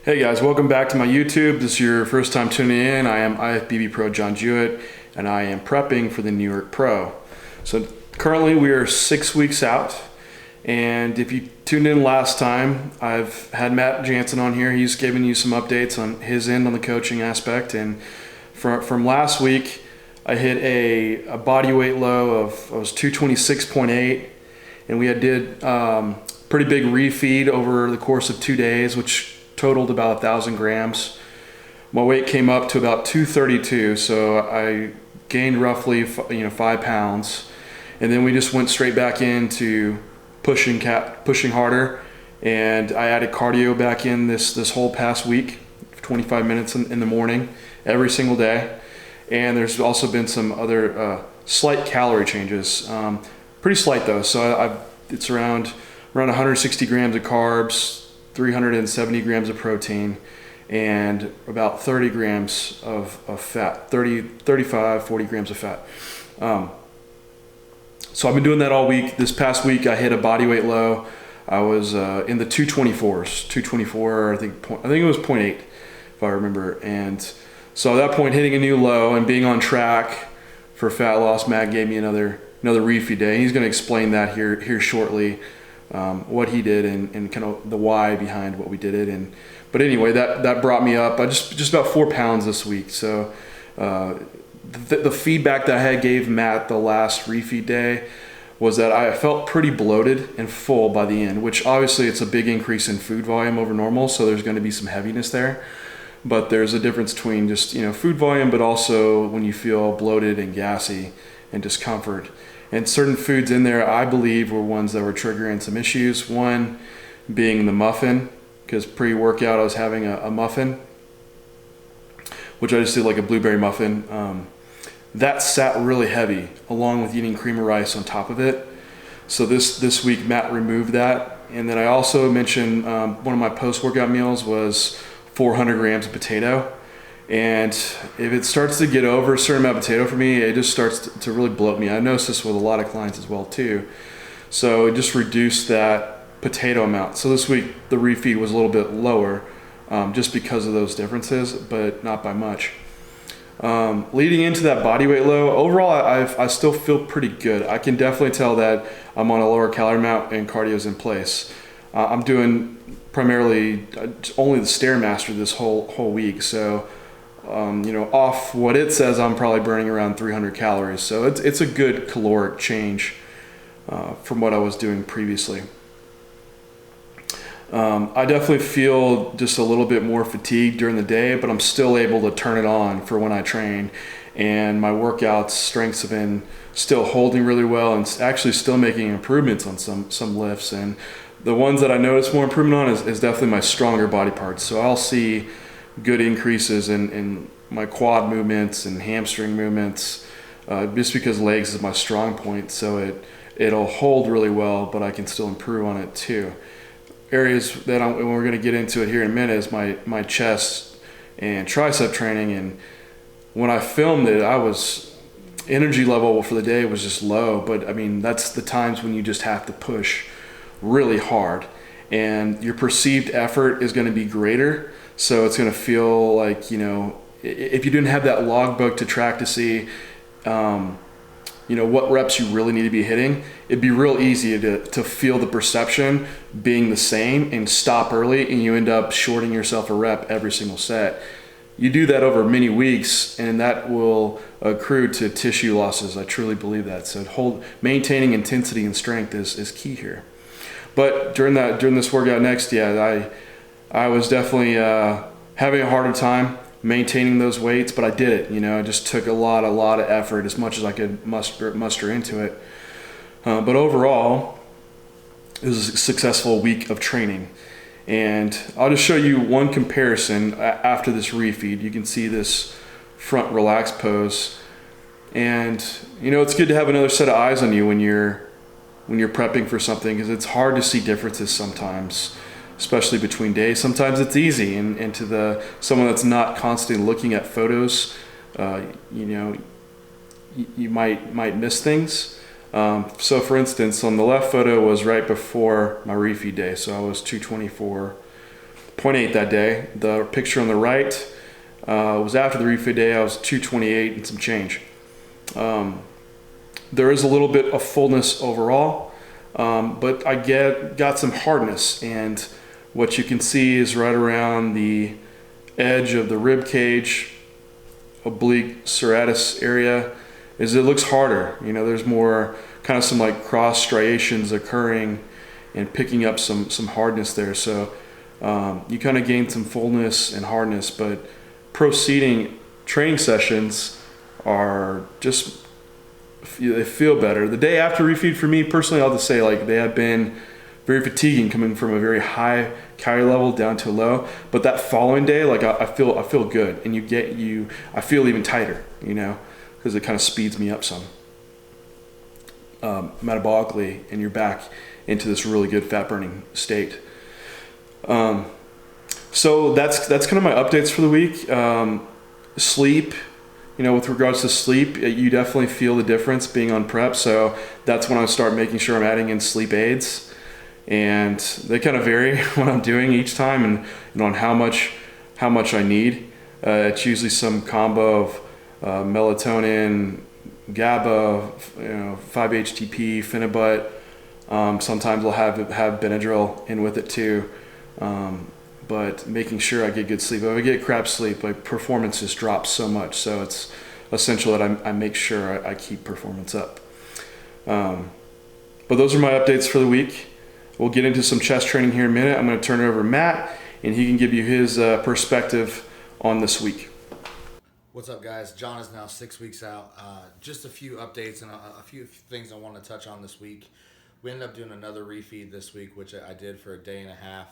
Hey guys, welcome back to my YouTube. This is your first time tuning in. I am IFBB Pro John Jewett, and I am prepping for the New York Pro. So currently we are 6 weeks out, and if you tuned in last time, I've had Matt Jansen on here. He's given you some updates on his end on the coaching aspect, and from last week, I hit a body weight low of, I was 226.8, and we did pretty big refeed over the course of 2 days, which totaled about 1,000 grams. My weight came up to about 232, so I gained roughly 5 pounds, and then we just went straight back into pushing harder, and I added cardio back in this whole past week, 25 minutes in the morning every single day. And there's also been some other slight calorie changes, pretty slight though. So it's around 160 grams of carbs, 370 grams of protein, and about 30 grams of fat, 35, 40 grams of fat. So I've been doing that all week. This past week I hit a body weight low. I was in the 224s, 224, I think it was 0.8 if I remember. And so at that point, hitting a new low and being on track for fat loss, Matt gave me another refeed day. He's gonna explain that here shortly. What he did and kind of the why behind what we did it. But anyway, that brought me up just about 4 pounds this week. So the feedback that I gave Matt the last refeed day was that I felt pretty bloated and full by the end, which obviously it's a big increase in food volume over normal, so there's going to be some heaviness there. But there's a difference between just food volume, but also when you feel bloated and gassy and discomfort. And certain foods in there, I believe, were ones that were triggering some issues. One being the muffin, because pre-workout I was having a muffin, which I just did like a blueberry muffin. That sat really heavy, along with eating cream of rice on top of it. So this week, Matt removed that. And then I also mentioned one of my post-workout meals was 400 grams of potato. And if it starts to get over a certain amount of potato for me, it just starts to really bloat me. I noticed this with a lot of clients as well too. So it just reduced that potato amount. So this week the refeed was a little bit lower just because of those differences, but not by much. Leading into that body weight low, overall I still feel pretty good. I can definitely tell that I'm on a lower calorie amount and cardio's in place. I'm doing primarily only the Stairmaster this whole week. So off what it says, I'm probably burning around 300 calories. So it's a good caloric change from what I was doing previously. I definitely feel just a little bit more fatigued during the day, but I'm still able to turn it on for when I train. And my workouts, strengths have been still holding really well and actually still making improvements on some lifts. And the ones that I notice more improvement on is definitely my stronger body parts. So I'll see good increases in my quad movements and hamstring movements, just because legs is my strong point. So it'll hold really well, but I can still improve on it too. Areas that we're going to get into it here in a minute is my chest and tricep training. And when I filmed it, energy level for the day was just low, but I mean, that's the times when you just have to push really hard and your perceived effort is going to be greater. So it's going to feel like, if you didn't have that logbook to track to see, what reps you really need to be hitting, it'd be real easy to feel the perception being the same and stop early, and you end up shorting yourself a rep every single set. You do that over many weeks, and that will accrue to tissue losses. I truly believe that. So maintaining intensity and strength is key here. But during this workout next, I was definitely having a harder time maintaining those weights, but I did it. I just took a lot of effort, as much as I could muster into it. But overall, it was a successful week of training. And I'll just show you one comparison after this refeed. You can see this front relaxed pose. And it's good to have another set of eyes on you when you're prepping for something, because it's hard to see differences sometimes, especially between days. Sometimes it's easy, and to someone that's not constantly looking at photos, you might miss things. So for instance, on the left photo was right before my refeed day, so I was 224. 0.8 that day. The picture on the right was after the refeed day. I was 228 and some change. There is a little bit of fullness overall, but I got some hardness, and what you can see is right around the edge of the rib cage, oblique serratus area, is it looks harder. You know, there's more kind of some like cross striations occurring and picking up some hardness there. So you kind of gain some fullness and hardness, but proceeding training sessions are just, they feel better. The day after refeed for me personally, I'll just say like they have been very fatiguing, coming from a very high calorie level down to low. But that following day, like I feel good, and I feel even tighter, you know, because it kind of speeds me up some metabolically, and you're back into this really good fat burning state. So that's kind of my updates for the week. Sleep. You know, with regards to sleep, you definitely feel the difference being on prep. So that's when I start making sure I'm adding in sleep aids, and they kind of vary what I'm doing each time, and on how much I need. It's usually some combo of melatonin, GABA, 5-HTP, Phenibut. Sometimes I'll have Benadryl in with it too. But making sure I get good sleep. If I get crap sleep, my performance just drops so much. So it's essential that I make sure I keep performance up. But those are my updates for the week. We'll get into some chest training here in a minute. I'm going to turn it over to Matt, and he can give you his perspective on this week. What's up, guys? John is now 6 weeks out. Just a few updates and a few things I want to touch on this week. We ended up doing another refeed this week, which I did for a day and a half.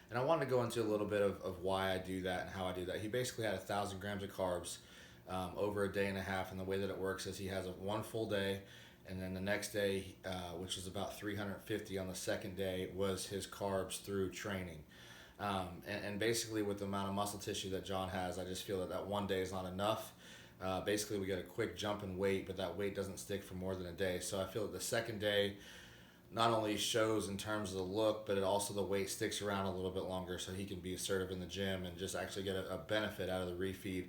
And I wanted to go into a little bit of why I do that and how I do that. He basically had 1,000 grams of carbs over a day and a half, and the way that it works is he has one full day, and then the next day, which is about 350 on the second day, was his carbs through training. And basically with the amount of muscle tissue that John has, I just feel that one day is not enough. Basically, we get a quick jump in weight, but that weight doesn't stick for more than a day. So I feel that the second day not only shows in terms of the look, but it also the weight sticks around a little bit longer, so he can be assertive in the gym and just actually get a benefit out of the refeed.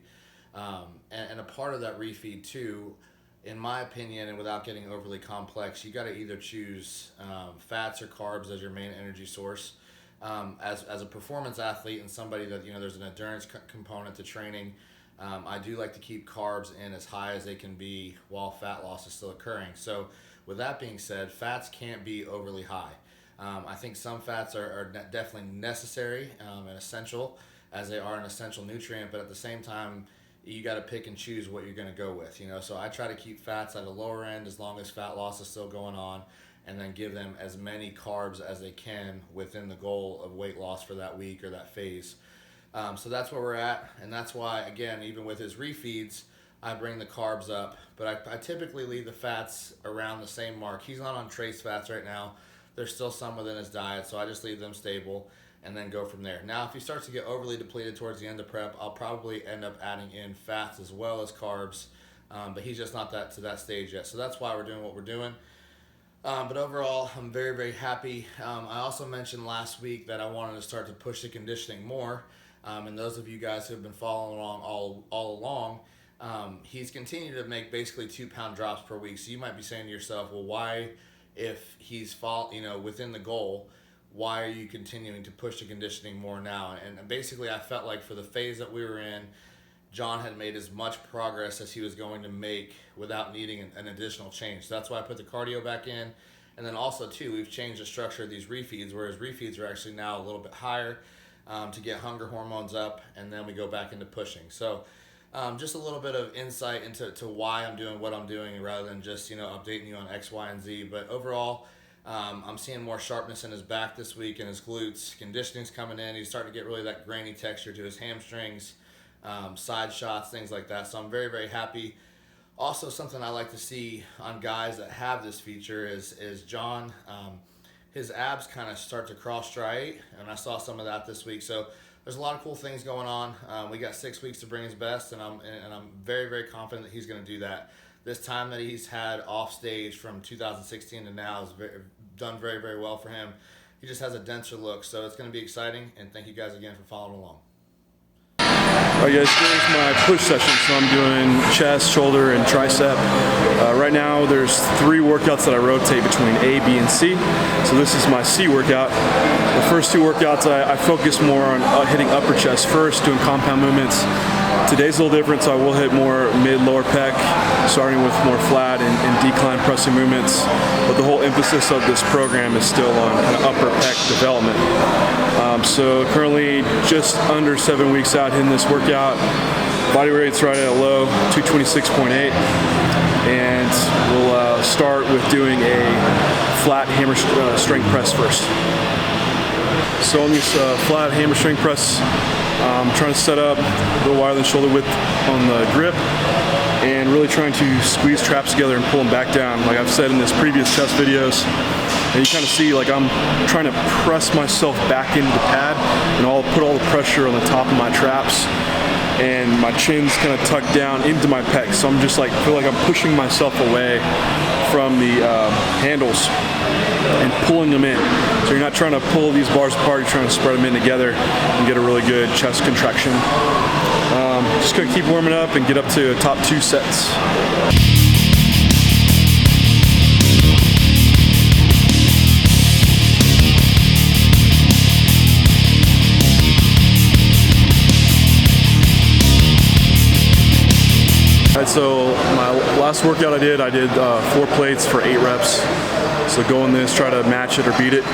And a part of that refeed too, in my opinion, and without getting overly complex, you got to either choose fats or carbs as your main energy source. As a performance athlete and somebody that, there's an endurance component to training, I do like to keep carbs in as high as they can be while fat loss is still occurring. So with that being said, fats can't be overly high. I think some fats are definitely necessary and essential, as they are an essential nutrient, but at the same time, you got to pick and choose what you're going to go with. So I try to keep fats at the lower end as long as fat loss is still going on, and then give them as many carbs as they can within the goal of weight loss for that week or that phase. So that's where we're at, and that's why, again, even with his refeeds, I bring the carbs up, but I typically leave the fats around the same mark. He's not on trace fats right now. There's still some within his diet, so I just leave them stable and then go from there. Now, if he starts to get overly depleted towards the end of prep, I'll probably end up adding in fats as well as carbs, but he's just not to that stage yet. So that's why we're doing what we're doing. But overall, I'm very, very happy. I also mentioned last week that I wanted to start to push the conditioning more, and those of you guys who have been following along all along, he's continued to make basically 2-pound drops per week. So you might be saying to yourself, well, why, if he's within the goal, why are you continuing to push the conditioning more now? And basically, I felt like for the phase that we were in, John had made as much progress as he was going to make without needing an additional change. So that's why I put the cardio back in. And then also, too, we've changed the structure of these refeeds, whereas refeeds are actually now a little bit higher to get hunger hormones up, and then we go back into pushing. So just a little bit of insight into why I'm doing what I'm doing rather than just, updating you on X, Y, and Z. But overall, I'm seeing more sharpness in his back this week and his glutes. Conditioning's coming in. He's starting to get really that grainy texture to his hamstrings, side shots, things like that. So I'm very, very happy. Also, something I like to see on guys that have this feature is John, his abs kind of start to cross striate, and I saw some of that this week. So there's a lot of cool things going on. We got 6 weeks to bring his best, and I'm very, very confident that he's going to do that. This time that he's had off stage from 2016 to now has done very, very well for him. he just has a denser look. So it's going to be exciting, and thank you guys again for following along. Alright guys, here's my push session. So I'm doing chest, shoulder, and tricep. Right now there's 3 workouts that I rotate between A, B, and C. So this is my C workout. The first 2 workouts I focus more on hitting upper chest first, doing compound movements. Today's a little different, so I will hit more mid-lower pec, starting with more flat and decline pressing movements. But the whole emphasis of this program is still on kind of upper pec development. So currently just under 7 weeks out hitting this workout. Body weight's right at a low, 226.8. And we'll start with doing a flat hammer strength press first. So on this flat hammer strength press, I'm trying to set up a little wider than shoulder width on the grip and really trying to squeeze traps together and pull them back down. Like I've said in this previous chest videos, and you kind of see like I'm trying to press myself back into the pad, and I'll put all the pressure on the top of my traps, and my chin's kind of tucked down into my pecs. So I'm just like, feel like I'm pushing myself away from the handles and pulling them in. So you're not trying to pull these bars apart, you're trying to spread them in together and get a really good chest contraction. Just gonna keep warming up and get up to top 2 sets. Alright, so my last workout I did 4 plates for 8 reps. So go in this, try to match it or beat it.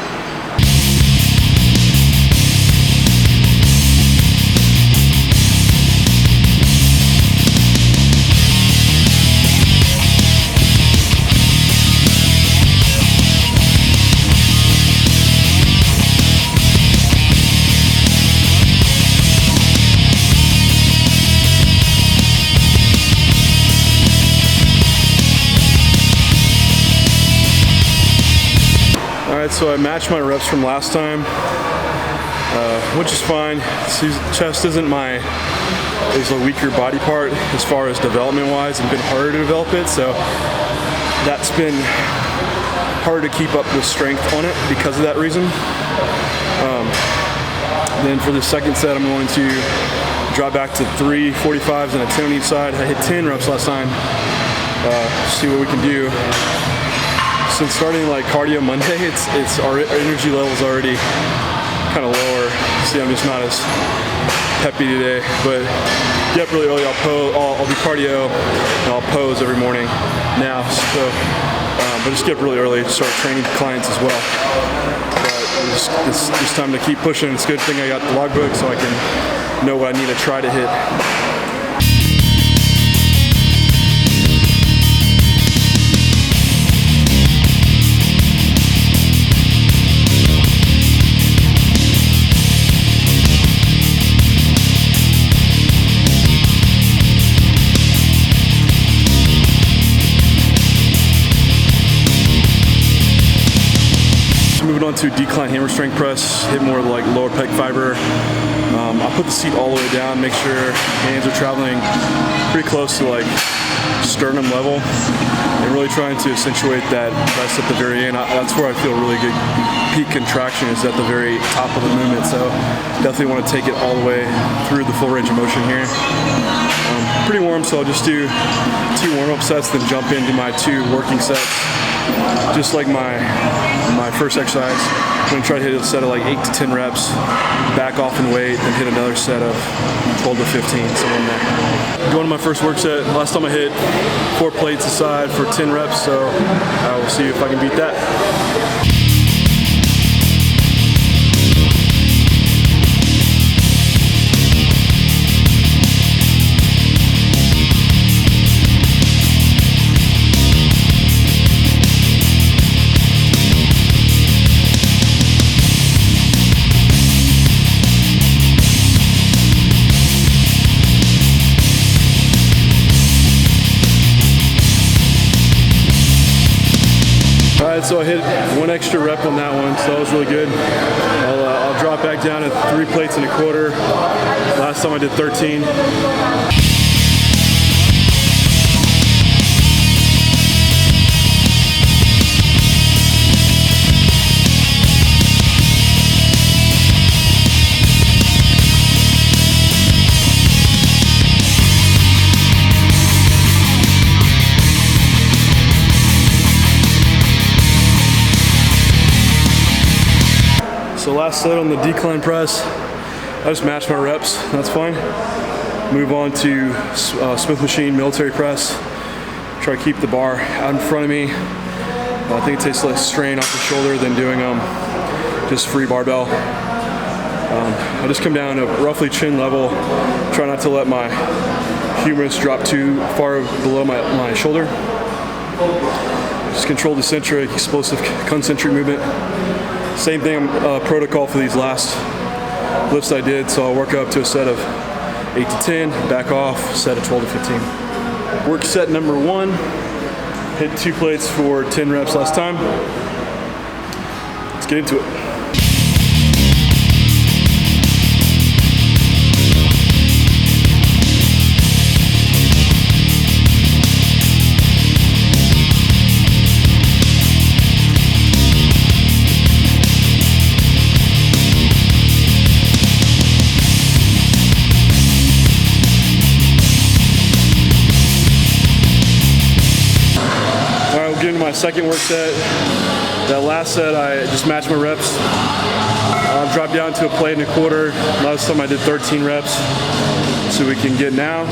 Alright, so I matched my reps from last time, which is fine. See, chest is a weaker body part as far as development wise, and been harder to develop it, so that's been harder to keep up with strength on it because of that reason. Then for the second set, I'm going to drop back to 3 45s and a 10 on each side. I hit 10 reps last time. See what we can do. Since starting like cardio Monday, it's our energy level's already kind of lower. See, I'm just not as peppy today. But get up really early. I'll do cardio and I'll pose every morning now. So, but just get up really early to start training clients as well. But it's just time to keep pushing. It's a good thing I got the logbook so I can know what I need to try to hit. Moving on to decline hammer strength press, hit more like lower pec fiber. I'll put the seat all the way down, make sure hands are traveling pretty close to like sternum level, and really trying to accentuate that press at the very end. That's where I feel really good peak contraction, is at the very top of the movement. So definitely want to take it all the way through the full range of motion here. Pretty warm, so I'll just do 2 warm-up sets, then jump into my 2 working sets. Just like my first exercise, I'm going to try to hit a set of like 8 to 10 reps, back off and wait, and hit another set of 12 to 15, somewhere in there. Going to my first work set, last time I hit 4 plates aside for 10 reps, so I will see if I can beat that. Alright, so I hit 1 extra rep on that one, so that was really good. I'll drop back down to 3 plates and a quarter. Last time I did 13. So last set on the decline press, I just matched my reps, that's fine. Move on to Smith machine military press. Try to keep the bar out in front of me. I think it takes less strain off the shoulder than doing just free barbell. I just come down to roughly chin level. Try not to let my humerus drop too far below my shoulder. Just control the centric, explosive concentric movement. Same thing, protocol for these last lifts I did. So I'll work up to a set of 8 to 10, back off, set of 12 to 15. Work set number 1. Hit 2 plates for 10 reps last time. Let's get into it. Into my second work set. That last set I just matched my reps. Dropped down to a plate and a quarter. Last time I did 13 reps. So we can get now.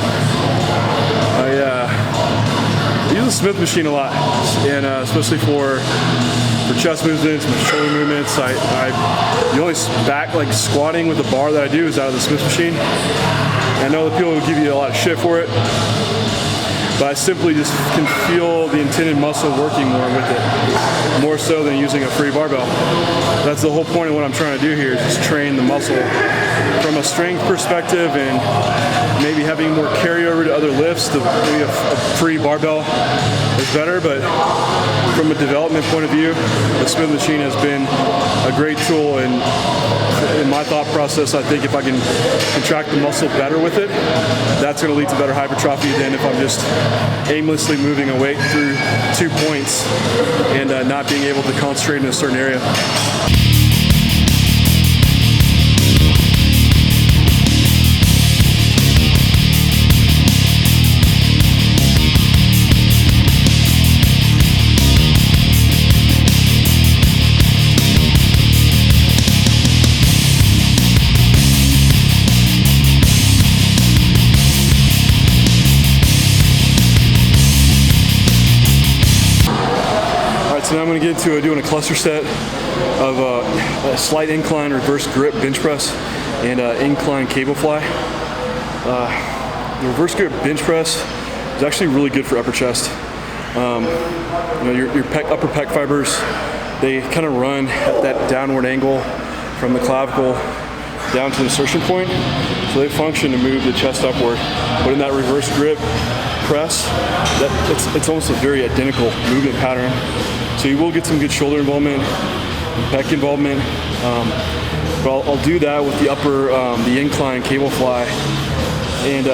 I use the Smith machine a lot, and especially for chest movements, my shoulder movements. The only back squatting with the bar that I do is out of the Smith machine. I know that people will give you a lot of shit for it, but I simply just can feel the intended muscle working more with it, more so than using a free barbell. That's the whole point of what I'm trying to do here, is just train the muscle from a strength perspective, and maybe having more carryover to other lifts. Maybe a free barbell is better, but from a development point of view, the Smith machine has been a great tool, and in my thought process, I think if I can contract the muscle better with it, that's going to lead to better hypertrophy than if I'm just aimlessly moving a weight through 2 points and not being able to concentrate in a certain area. So now I'm going to get into doing a cluster set of a slight incline reverse grip bench press and incline cable fly. The reverse grip bench press is actually really good for upper chest. Your upper pec fibers, they kind of run at that downward angle from the clavicle down to the insertion point, so they function to move the chest upward. But in that reverse grip press, it's almost a very identical movement pattern. So you will get some good shoulder involvement, pec involvement, but I'll do that with the the incline cable fly, and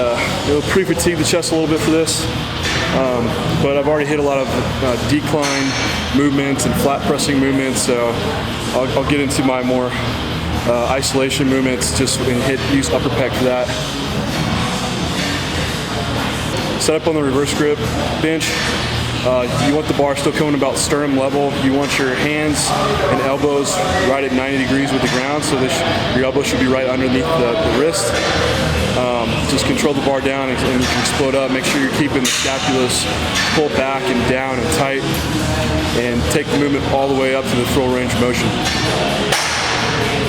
it'll pre-fatigue the chest a little bit for this. But I've already hit a lot of decline movements and flat pressing movements, so I'll get into my more isolation movements, just use upper pec for that. Set up on the reverse grip bench. You want the bar still coming about sternum level. You want your hands and elbows right at 90 degrees with the ground, so your elbow should be right underneath the wrist. Just control the bar down and you can explode up. Make sure you're keeping the scapulus pulled back and down and tight, and take the movement all the way up to the full range of motion.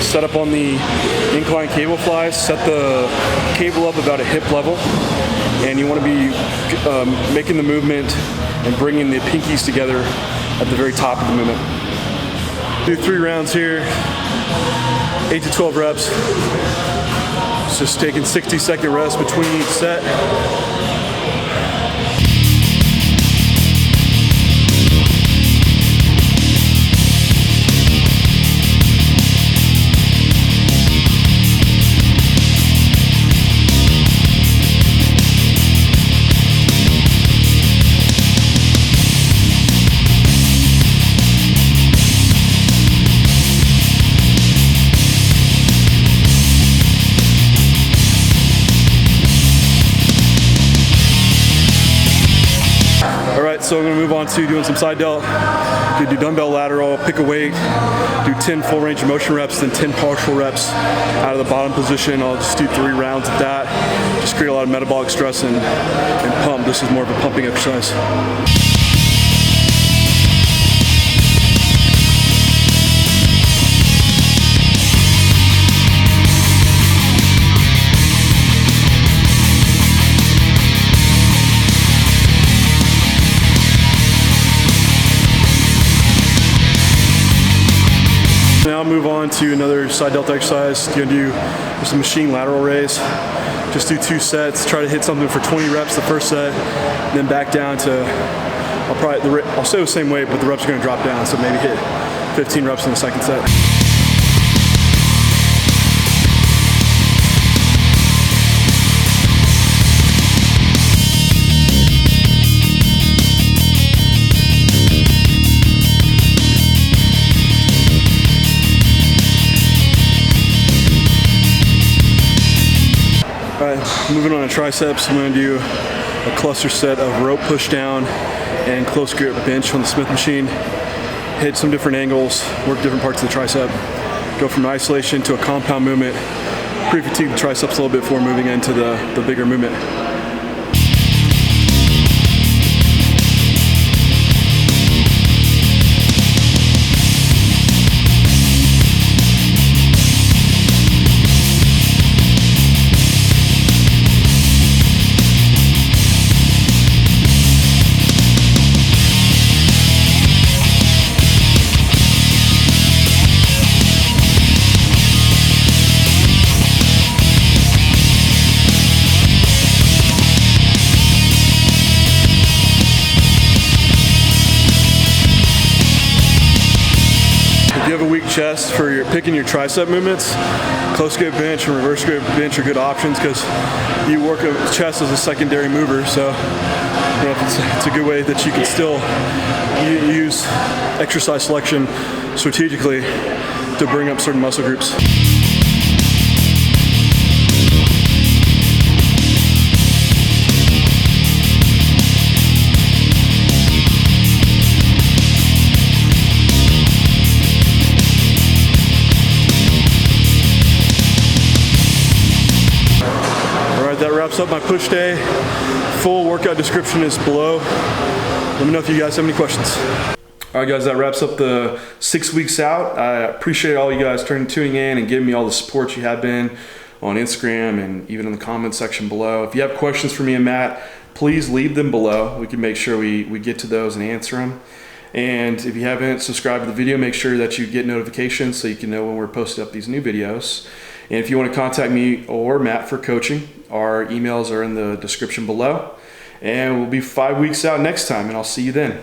Set up on the incline cable flies. Set the cable up about a hip level, and you want to be making the movement and bringing the pinkies together at the very top of the movement. Do 3 rounds here, 8 to 12 reps. It's just taking 60-second rest between each set. So I'm going to move on to doing some side delt. You do dumbbell lateral, pick a weight, do 10 full range of motion reps, then 10 partial reps out of the bottom position. I'll just do 3 rounds of that. Just create a lot of metabolic stress and pump. This is more of a pumping exercise. Now move on to another side delta exercise. You're gonna do just a machine lateral raise. Just do 2 sets. Try to hit something for 20 reps the first set, then back down to. I'll stay the same weight, but the reps are gonna drop down. So maybe hit 15 reps in the second set. Moving on to triceps, I'm going to do a cluster set of rope push down and close grip bench on the Smith machine. Hit some different angles, work different parts of the tricep. Go from isolation to a compound movement. Pre-fatigue the triceps a little bit before moving into the bigger movement. If you have a weak chest for picking your tricep movements, close grip bench and reverse grip bench are good options because you work a chest as a secondary mover. So it's a good way that you can still use exercise selection strategically to bring up certain muscle groups. That wraps up my push day. Full workout description is below. Let me know if you guys have any questions. All right, guys, that wraps up the 6 weeks out. I appreciate all you guys tuning in and giving me all the support you have been on Instagram and even in the comment section below. If you have questions for me and Matt, please leave them below. We can make sure we get to those and answer them. And if you haven't subscribed to the video, make sure that you get notifications so you can know when we're posting up these new videos. And if you want to contact me or Matt for coaching, our emails are in the description below. And we'll be 5 weeks out next time, and I'll see you then.